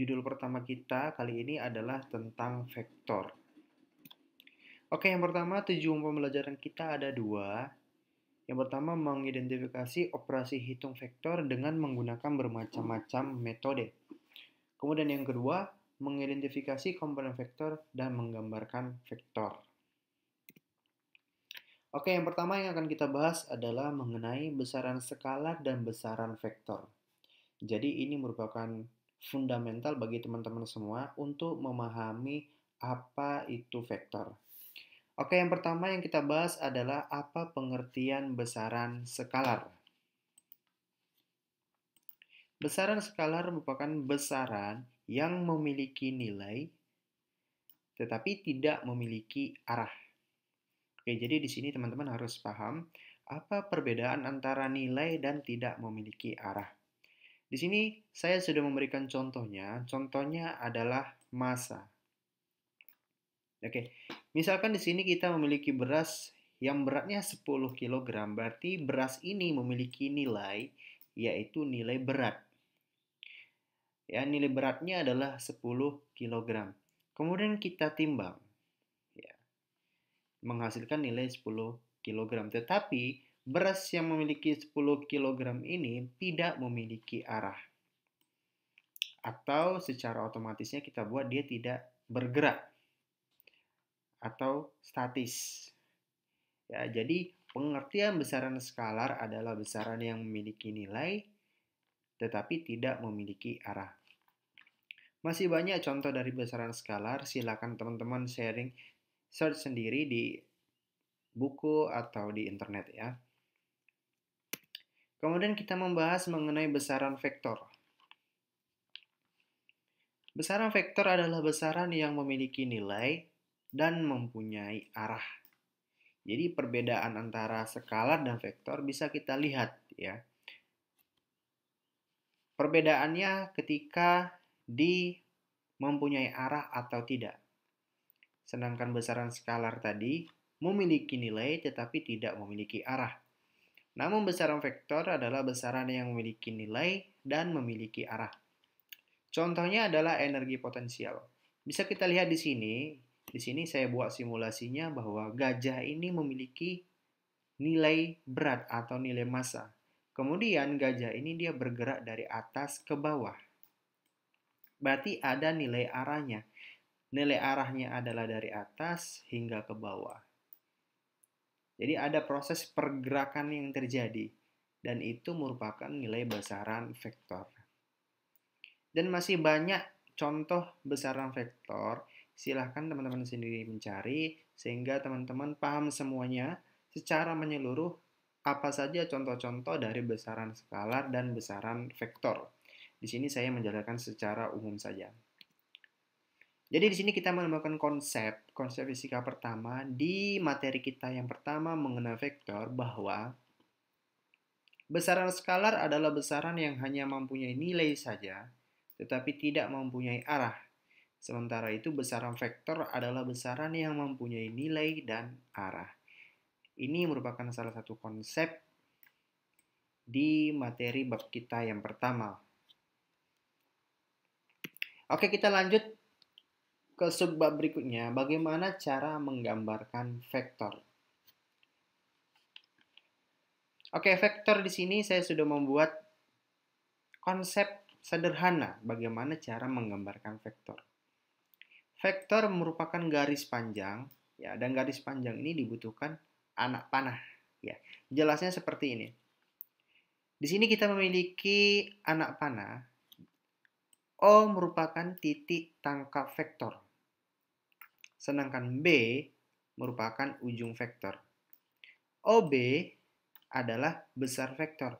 Judul pertama kita kali ini adalah tentang vektor. Oke, yang pertama tujuan pembelajaran kita ada dua. Yang pertama mengidentifikasi operasi hitung vektor dengan menggunakan bermacam-macam metode. Kemudian yang kedua, mengidentifikasi komponen vektor dan menggambarkan vektor. Oke, yang pertama yang akan kita bahas adalah mengenai besaran skalar dan besaran vektor. Jadi ini merupakan fundamental bagi teman-teman semua untuk memahami apa itu vektor. Oke, yang pertama yang kita bahas adalah apa pengertian besaran skalar. Besaran skalar merupakan besaran yang memiliki nilai tetapi tidak memiliki arah. Oke, jadi di sini teman-teman harus paham apa perbedaan antara nilai dan tidak memiliki arah. Di sini saya sudah memberikan contohnya. Contohnya adalah massa. Oke, misalkan di sini kita memiliki beras yang beratnya 10 kg, berarti beras ini memiliki nilai yaitu nilai berat. Ya, nilai beratnya adalah 10 kg. Kemudian kita timbang. Ya, menghasilkan nilai 10 kg. Tetapi beras yang memiliki 10 kg ini tidak memiliki arah. Atau secara otomatisnya kita buat dia tidak bergerak atau statis. Ya, jadi pengertian besaran skalar adalah besaran yang memiliki nilai tetapi tidak memiliki arah. Masih banyak contoh dari besaran skalar, silakan teman-teman search sendiri di buku atau di internet ya. Kemudian kita membahas mengenai besaran vektor. Besaran vektor adalah besaran yang memiliki nilai dan mempunyai arah. Jadi perbedaan antara skalar dan vektor bisa kita lihat ya. Perbedaannya ketika di mempunyai arah atau tidak. Sedangkan besaran skalar tadi memiliki nilai tetapi tidak memiliki arah. Namun besaran vektor adalah besaran yang memiliki nilai dan memiliki arah. Contohnya adalah energi potensial. Bisa kita lihat di sini. Di sini saya buat simulasinya bahwa gajah ini memiliki nilai berat atau nilai massa. Kemudian gajah ini dia bergerak dari atas ke bawah. Berarti ada nilai arahnya. Nilai arahnya adalah dari atas hingga ke bawah. Jadi ada proses pergerakan yang terjadi. Dan itu merupakan nilai besaran vektor. Dan masih banyak contoh besaran vektor. Silahkan teman-teman sendiri mencari sehingga teman-teman paham semuanya secara menyeluruh apa saja contoh-contoh dari besaran skalar dan besaran vektor. Di sini saya menjelaskan secara umum saja. Jadi di sini kita menemukan konsep fisika pertama di materi kita yang pertama mengenai vektor bahwa besaran skalar adalah besaran yang hanya mempunyai nilai saja tetapi tidak mempunyai arah. Sementara itu besaran vektor adalah besaran yang mempunyai nilai dan arah. Ini merupakan salah satu konsep di materi bab kita yang pertama. Oke, kita lanjut ke subbab berikutnya. Bagaimana cara menggambarkan vektor? Oke, vektor di sini saya sudah membuat konsep sederhana bagaimana cara menggambarkan vektor. Vektor merupakan garis panjang, ya, dan garis panjang ini dibutuhkan anak panah. Ya, jelasnya seperti ini. Di sini kita memiliki anak panah. O merupakan titik tangkap vektor. Sedangkan B merupakan ujung vektor. OB adalah besar vektor.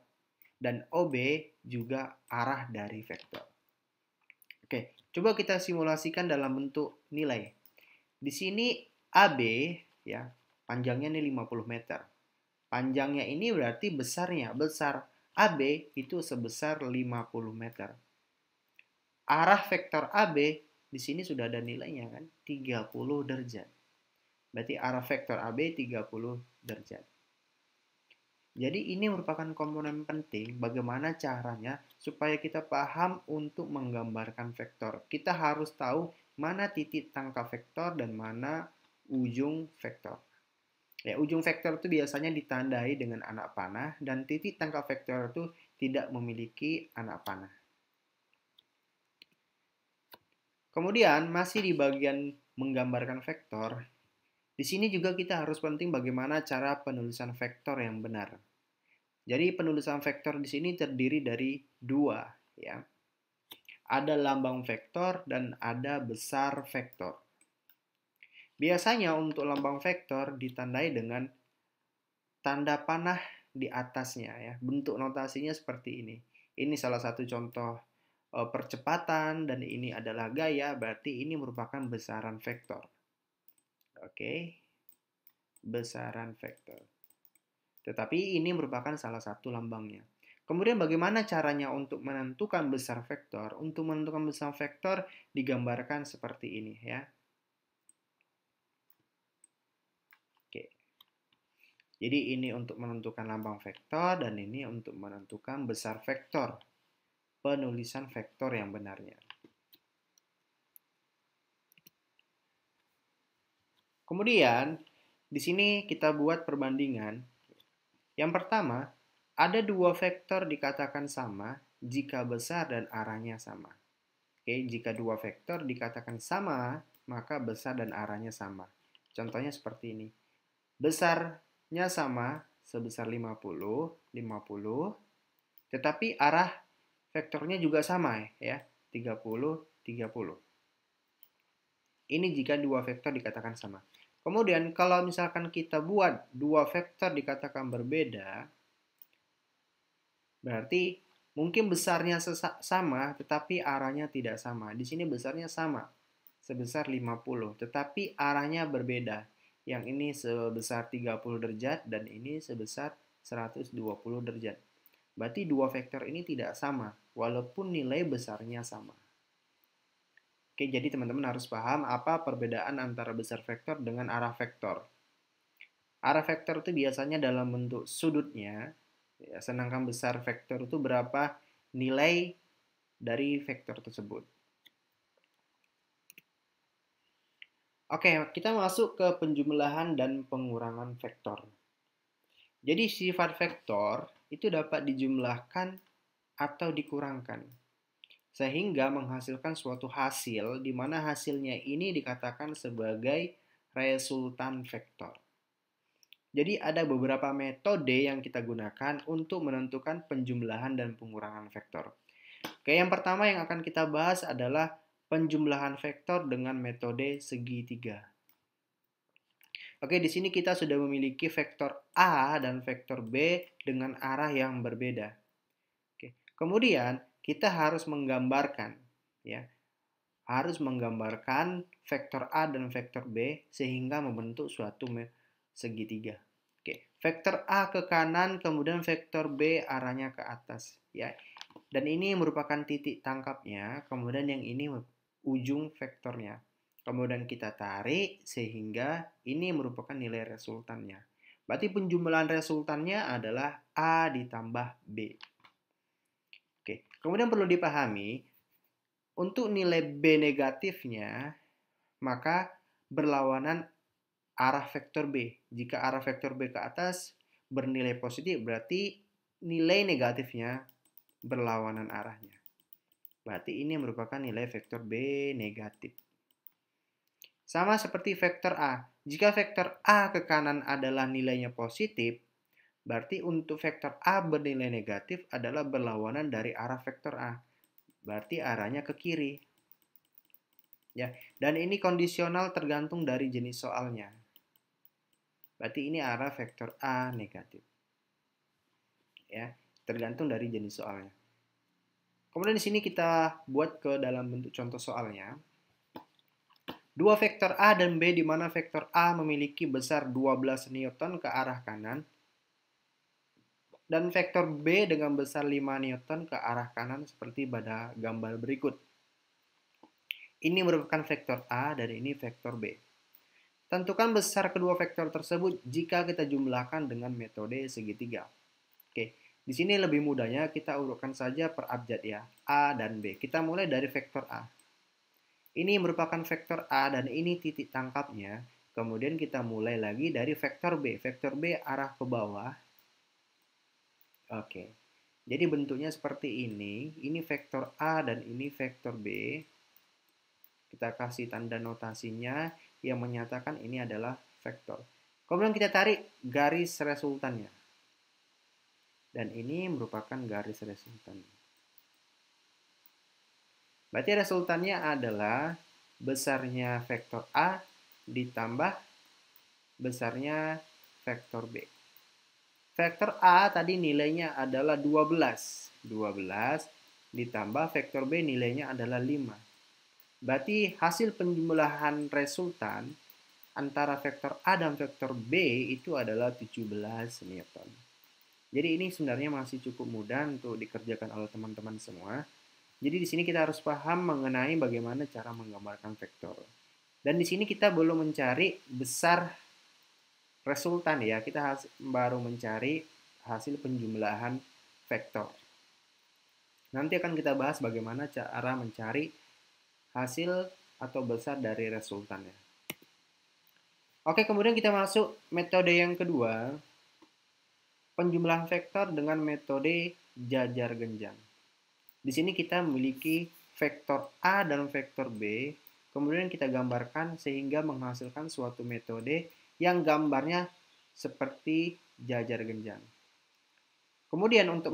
Dan OB juga arah dari vektor. Oke, coba kita simulasikan dalam bentuk nilai. Di sini AB ya, panjangnya ini 50 meter. Panjangnya ini berarti besarnya, besar AB itu sebesar 50 meter. Arah vektor AB di sini sudah ada nilainya kan, 30 derajat. Berarti arah vektor AB 30 derajat. Jadi ini merupakan komponen penting bagaimana caranya supaya kita paham untuk menggambarkan vektor. Kita harus tahu mana titik tangkap vektor dan mana ujung vektor. Ya, ujung vektor itu biasanya ditandai dengan anak panah dan titik tangkap vektor itu tidak memiliki anak panah. Kemudian masih di bagian menggambarkan vektor, di sini juga kita harus penting bagaimana cara penulisan vektor yang benar. Jadi penulisan vektor di sini terdiri dari dua, ya. Ada lambang vektor dan ada besar vektor. Biasanya untuk lambang vektor ditandai dengan tanda panah di atasnya, ya. Bentuk notasinya seperti ini. Ini salah satu contoh percepatan dan ini adalah gaya, berarti ini merupakan besaran vektor. Oke, besaran vektor. Tetapi ini merupakan salah satu lambangnya. Kemudian bagaimana caranya untuk menentukan besar vektor? Untuk menentukan besar vektor digambarkan seperti ini, ya. Oke. Jadi ini untuk menentukan lambang vektor dan ini untuk menentukan besar vektor. Penulisan vektor yang benarnya. Kemudian di sini kita buat perbandingan. Yang pertama, ada dua vektor dikatakan sama jika besar dan arahnya sama. Oke, jika dua vektor dikatakan sama, maka besar dan arahnya sama. Contohnya seperti ini. Besarnya sama sebesar 50, 50, tetapi arah vektornya juga sama, ya, 30, 30. Ini jika dua vektor dikatakan sama. Kemudian kalau misalkan kita buat dua vektor dikatakan berbeda, berarti mungkin besarnya sama tetapi arahnya tidak sama. Di sini besarnya sama sebesar 50, tetapi arahnya berbeda. Yang ini sebesar 30 derajat dan ini sebesar 120 derajat. Berarti dua vektor ini tidak sama, walaupun nilai besarnya sama. Oke, jadi teman-teman harus paham apa perbedaan antara besar vektor dengan arah vektor. Arah vektor itu biasanya dalam bentuk sudutnya, ya, sedangkan besar vektor itu berapa nilai dari vektor tersebut. Oke, kita masuk ke penjumlahan dan pengurangan vektor. Jadi sifat vektor itu dapat dijumlahkan atau dikurangkan, sehingga menghasilkan suatu hasil di mana hasilnya ini dikatakan sebagai resultan vektor. Jadi ada beberapa metode yang kita gunakan untuk menentukan penjumlahan dan pengurangan vektor. Oke, yang pertama yang akan kita bahas adalah penjumlahan vektor dengan metode segitiga. Oke, di sini kita sudah memiliki vektor A dan vektor B dengan arah yang berbeda. Oke, kemudian kita harus menggambarkan, ya, harus menggambarkan vektor A dan vektor B sehingga membentuk suatu segitiga. Oke, vektor A ke kanan, kemudian vektor B arahnya ke atas, ya. Dan ini merupakan titik tangkapnya, kemudian yang ini ujung vektornya. Kemudian kita tarik sehingga ini merupakan nilai resultannya. Berarti penjumlahan resultannya adalah A ditambah B. Oke, kemudian perlu dipahami, untuk nilai B negatifnya, maka berlawanan arah vektor B. Jika arah vektor B ke atas bernilai positif, berarti nilai negatifnya berlawanan arahnya. Berarti ini merupakan nilai vektor B negatif. Sama seperti vektor A. Jika vektor A ke kanan adalah nilainya positif, berarti untuk vektor A bernilai negatif adalah berlawanan dari arah vektor A. Berarti arahnya ke kiri. Ya, dan ini kondisional tergantung dari jenis soalnya. Berarti ini arah vektor A negatif. Ya, tergantung dari jenis soalnya. Kemudian di sini kita buat ke dalam bentuk contoh soalnya. Dua vektor A dan B di mana vektor A memiliki besar 12 Newton ke arah kanan dan vektor B dengan besar 5 Newton ke arah kanan seperti pada gambar berikut. Ini merupakan vektor A dan ini vektor B. Tentukan besar kedua vektor tersebut jika kita jumlahkan dengan metode segitiga. Oke, Di sini lebih mudahnya kita urutkan saja per abjad ya, A dan B. Kita mulai dari vektor A. Ini merupakan vektor A dan ini titik tangkapnya. Kemudian kita mulai lagi dari vektor B. Vektor B arah ke bawah. Oke. Jadi bentuknya seperti ini. Ini vektor A dan ini vektor B. Kita kasih tanda notasinya yang menyatakan ini adalah vektor. Kemudian kita tarik garis resultannya. Dan ini merupakan garis resultannya. Berarti resultannya adalah besarnya vektor A ditambah besarnya vektor B. Vektor A tadi nilainya adalah 12. 12 ditambah vektor B nilainya adalah 5. Berarti hasil penjumlahan resultan antara vektor A dan vektor B itu adalah 17 Newton. Jadi ini sebenarnya masih cukup mudah untuk dikerjakan oleh teman-teman semua. Jadi di sini kita harus paham mengenai bagaimana cara menggambarkan vektor. Dan di sini kita belum mencari besar resultan ya. Kita baru mencari hasil penjumlahan vektor. Nanti akan kita bahas bagaimana cara mencari hasil atau besar dari resultannya. Oke, kemudian kita masuk metode yang kedua, penjumlahan vektor dengan metode jajar genjang. Di sini kita memiliki vektor A dan vektor B, kemudian kita gambarkan sehingga menghasilkan suatu metode yang gambarnya seperti jajar genjang. Kemudian untuk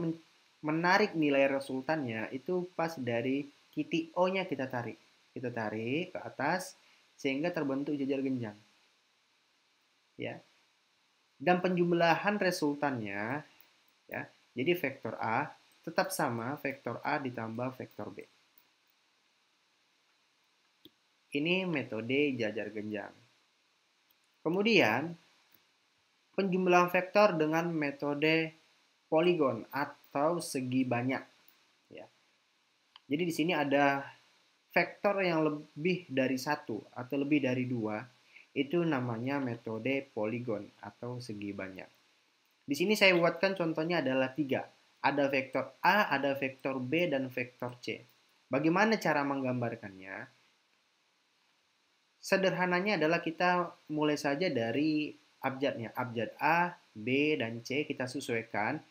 menarik nilai resultannya itu pas dari titik O-nya kita tarik. Kita tarik ke atas sehingga terbentuk jajar genjang. Ya. Dan penjumlahan resultannya ya. Jadi vektor A tetap sama vektor A ditambah vektor B. Ini metode jajar genjang. Kemudian, penjumlahan vektor dengan metode poligon atau segi banyak. Ya. Jadi di sini ada vektor yang lebih dari satu atau lebih dari dua. Itu namanya metode poligon atau segi banyak. Di sini saya buatkan contohnya adalah 3. Ada vektor A, ada vektor B, dan vektor C. Bagaimana cara menggambarkannya? Sederhananya adalah kita mulai saja dari abjadnya. Abjad A, B, dan C kita sesuaikan.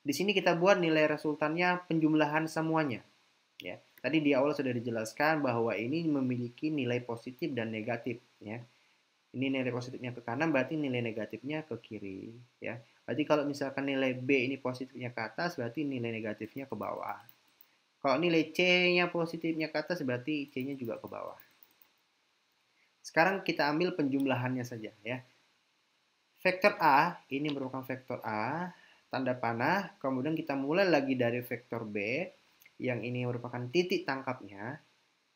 Di sini kita buat nilai resultannya penjumlahan semuanya. Ya. Tadi di awal sudah dijelaskan bahwa ini memiliki nilai positif dan negatif. Ya. Ini nilai positifnya ke kanan, berarti nilai negatifnya ke kiri. Ya. Berarti kalau misalkan nilai B ini positifnya ke atas, berarti nilai negatifnya ke bawah. Kalau nilai C-nya positifnya ke atas, berarti C-nya juga ke bawah. Sekarang kita ambil penjumlahannya saja. Ya. Vektor A, ini merupakan vektor A, tanda panah. Kemudian kita mulai lagi dari vektor B, yang ini merupakan titik tangkapnya.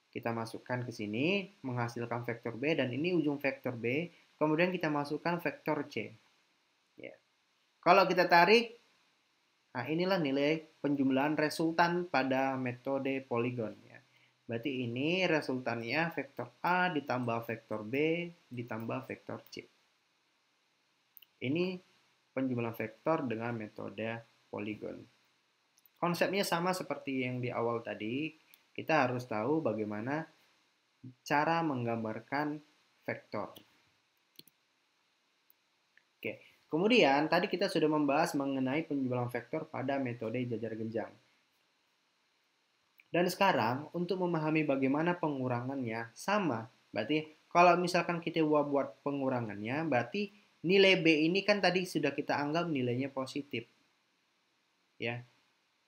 Kita masukkan ke sini, menghasilkan vektor B, dan ini ujung vektor B. Kemudian kita masukkan vektor C. Ya. Kalau kita tarik, nah inilah nilai penjumlahan resultan pada metode poligon. Ya. Berarti ini resultannya vektor A ditambah vektor B ditambah vektor C. Ini penjumlahan vektor dengan metode poligon. Konsepnya sama seperti yang di awal tadi. Kita harus tahu bagaimana cara menggambarkan vektor. Oke, kemudian tadi kita sudah membahas mengenai penjumlahan vektor pada metode jajar genjang. Dan sekarang untuk memahami bagaimana pengurangannya sama. Berarti kalau misalkan kita buat pengurangannya, berarti nilai B ini kan tadi sudah kita anggap nilainya positif. Ya.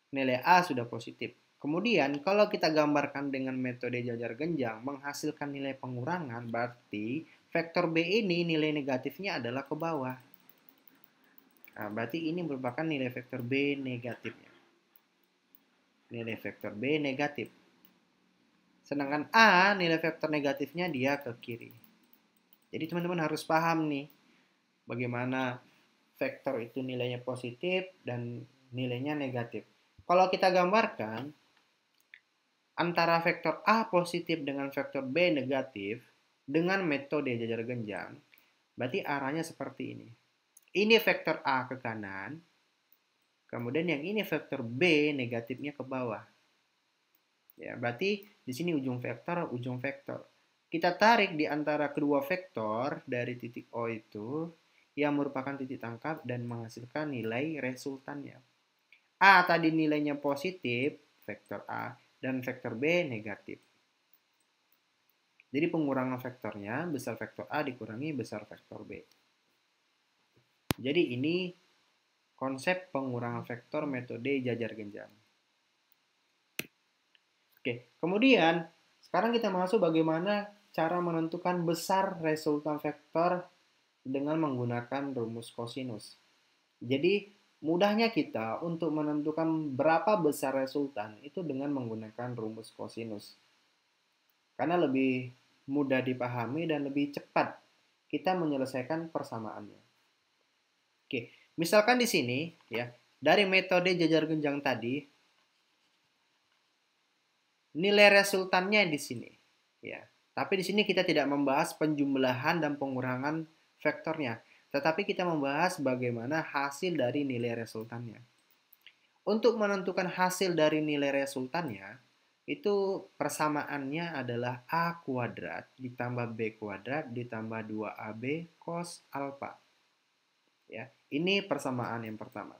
Nilai A sudah positif. Kemudian kalau kita gambarkan dengan metode jajar genjang menghasilkan nilai pengurangan, berarti vektor B ini nilai negatifnya adalah ke bawah. Nah, berarti ini merupakan nilai vektor B negatifnya. Nilai vektor B negatif. Sedangkan A nilai vektor negatifnya dia ke kiri. Jadi teman-teman harus paham nih bagaimana vektor itu nilainya positif dan nilainya negatif. Kalau kita gambarkan antara vektor A positif dengan vektor B negatif dengan metode jajar genjang, berarti arahnya seperti ini. Ini vektor A ke kanan, Kemudian yang ini vektor B negatifnya ke bawah. Ya, berarti di sini ujung vektor. Kita tarik di antara kedua vektor dari titik O itu yang merupakan titik tangkap dan menghasilkan nilai resultannya. A tadi nilainya positif, vektor A, dan vektor B negatif. Jadi pengurangan vektornya besar vektor A dikurangi besar vektor B. Jadi ini konsep pengurangan vektor metode jajar genjang. Oke, kemudian sekarang kita masuk bagaimana cara menentukan besar resultan vektor dengan menggunakan rumus kosinus. Jadi mudahnya kita untuk menentukan berapa besar resultan itu dengan menggunakan rumus kosinus. Karena lebih mudah dipahami dan lebih cepat kita menyelesaikan persamaannya. Oke, misalkan di sini ya, dari metode jajar genjang tadi nilai resultannya di sini ya. Tapi di sini kita tidak membahas penjumlahan dan pengurangan vektornya, tetapi kita membahas bagaimana hasil dari nilai resultannya. Untuk menentukan hasil dari nilai resultannya, itu persamaannya adalah A kuadrat ditambah B kuadrat ditambah 2AB cos alfa. Ya, ini persamaan yang pertama.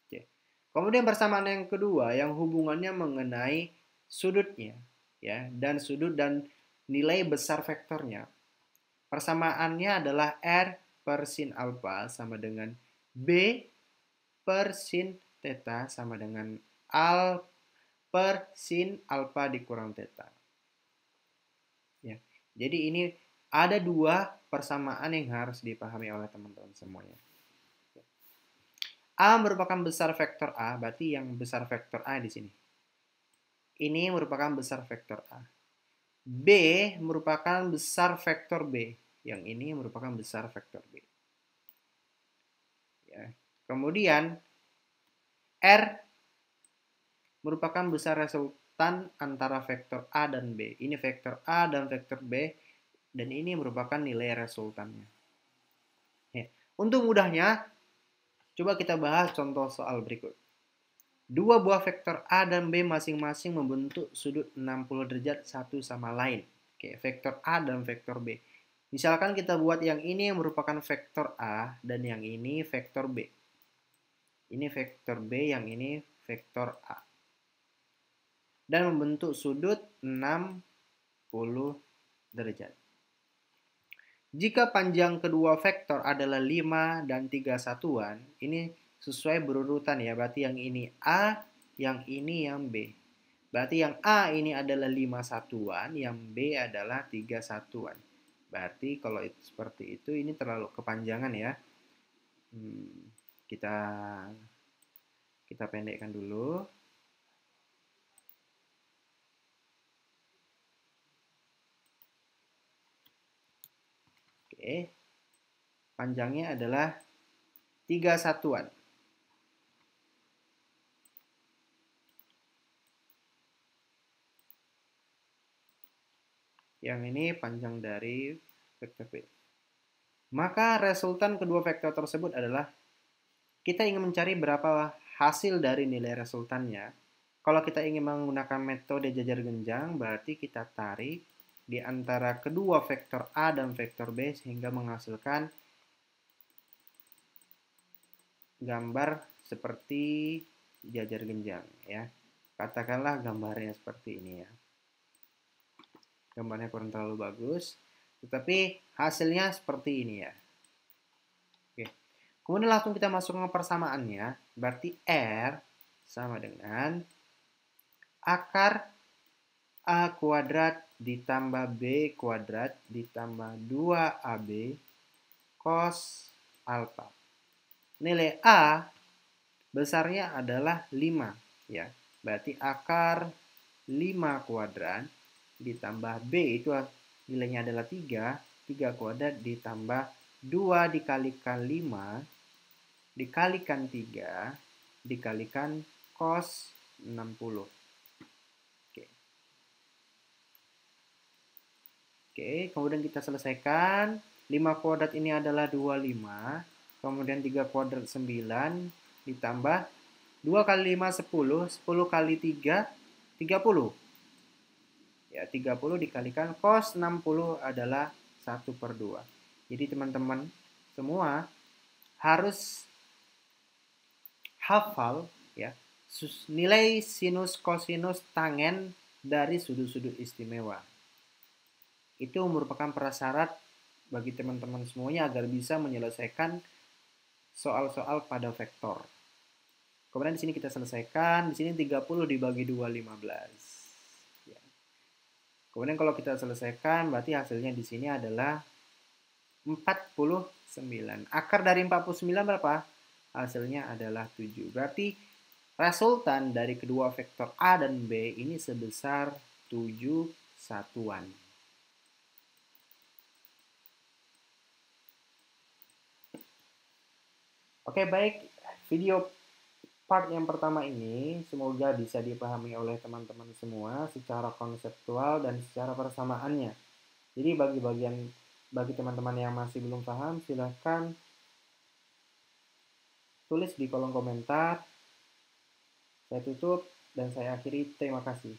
Oke. Kemudian persamaan yang kedua yang hubungannya mengenai sudutnya, ya, dan sudut dan nilai besar vektornya. Persamaannya adalah R per sin alfa sama dengan B per sin theta sama dengan Al per sin alfa dikurang theta. Ya. Jadi ini ada dua persamaan yang harus dipahami oleh teman-teman semuanya. A merupakan besar vektor A, berarti yang besar vektor A di sini. Ini merupakan besar vektor A. B merupakan besar vektor B. Yang ini merupakan besar vektor B. Ya. Kemudian R merupakan besar resultan antara vektor A dan B. Ini vektor A dan vektor B, dan ini merupakan nilai resultannya. Ya. Untuk mudahnya, coba kita bahas contoh soal berikut. Dua buah vektor A dan B masing-masing membentuk sudut 60 derajat satu sama lain. Oke, vektor A dan vektor B. Misalkan kita buat yang ini yang merupakan vektor A dan yang ini vektor B. Ini vektor B, yang ini vektor A. Dan membentuk sudut 60 derajat. Jika panjang kedua vektor adalah 5 dan 3 satuan, ini sesuai berurutan ya, berarti yang ini A, yang ini yang B. Berarti yang A ini adalah 5 satuan, yang B adalah 3 satuan. Berarti kalau itu, seperti itu, ini terlalu kepanjangan ya. Kita pendekkan dulu. Oke. Panjangnya adalah 3 satuan. Yang ini panjang dari vektor B. Maka resultan kedua vektor tersebut adalah kita ingin mencari berapa hasil dari nilai resultannya. Kalau kita ingin menggunakan metode jajar genjang, berarti kita tarik di antara kedua vektor A dan vektor B sehingga menghasilkan gambar seperti jajar genjang ya. Katakanlah gambarnya seperti ini ya. Gambarnya kurang terlalu bagus, tetapi hasilnya seperti ini ya. Oke. Kemudian langsung kita masukkan persamaannya, berarti R sama dengan akar A kuadrat ditambah B kuadrat ditambah 2AB cos alfa. Nilai A besarnya adalah 5 ya. Berarti akar 5 kuadrat ditambah B itu nilainya adalah 3 kuadrat ditambah 2 dikalikan 5 dikalikan 3 dikalikan cos 60. Oke, kemudian kita selesaikan. 5 kuadrat ini adalah 25, kemudian 3 kuadrat 9, ditambah 2 kali 5, 10. 10 kali 3, 30. Ya, 30 dikalikan cos 60 adalah 1/2. Jadi teman-teman semua harus hafal ya nilai sinus, kosinus, tangen dari sudut-sudut istimewa. Itu merupakan prasyarat bagi teman-teman semuanya agar bisa menyelesaikan soal-soal pada vektor. Kemudian di sini kita selesaikan, di sini 30 dibagi 2, 15. Ya. Kemudian kalau kita selesaikan, berarti hasilnya di sini adalah 49. Akar dari 49 berapa? Hasilnya adalah 7. Berarti resultan dari kedua vektor A dan B ini sebesar 7 satuan. Oke, baik. Video part yang pertama ini semoga bisa dipahami oleh teman-teman semua secara konseptual dan secara persamaannya. Jadi bagi teman-teman yang masih belum paham, silahkan tulis di kolom komentar. Saya tutup dan saya akhiri. Terima kasih.